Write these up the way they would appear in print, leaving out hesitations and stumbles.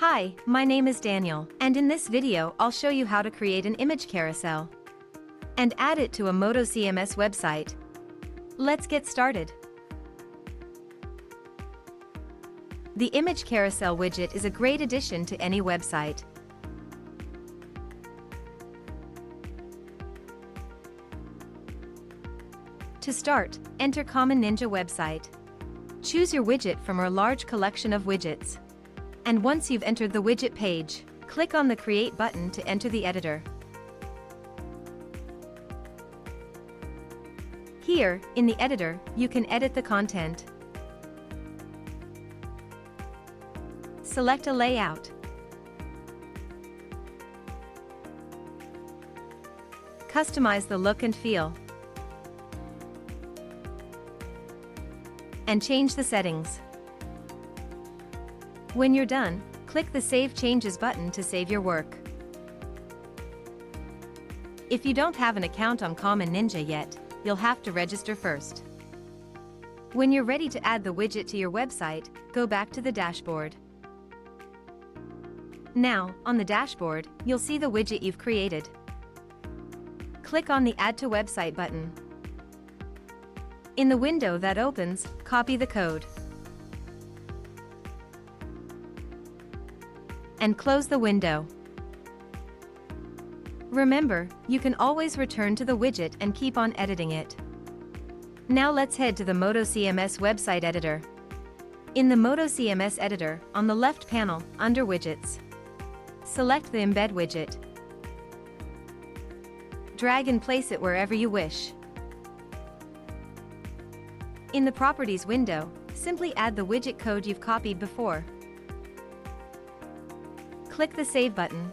Hi, my name is Daniel, and in this video I'll show you how to create an image carousel and add it to a MotoCMS website. Let's get started. The Image Carousel widget is a great addition to any website. To start, enter Common Ninja website. Choose your widget from our large collection of widgets. And once you've entered the widget page, click on the Create button to enter the editor. Here, in the editor, you can edit the content. Select a layout. Customize the look and feel. And change the settings. When you're done, click the Save Changes button to save your work. If you don't have an account on Common Ninja yet, you'll have to register first. When you're ready to add the widget to your website, go back to the dashboard. Now, on the dashboard, you'll see the widget you've created. Click on the Add to Website button. In the window that opens, copy the code. And close the window. Remember, you can always return to the widget and keep on editing it. Now let's head to the MotoCMS website editor. In the MotoCMS editor, on the left panel, under Widgets, select the Embed widget. Drag and place it wherever you wish. In the Properties window, simply add the widget code you've copied before. Click the Save button.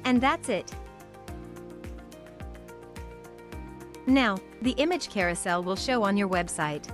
And that's it. Now, the image carousel will show on your website.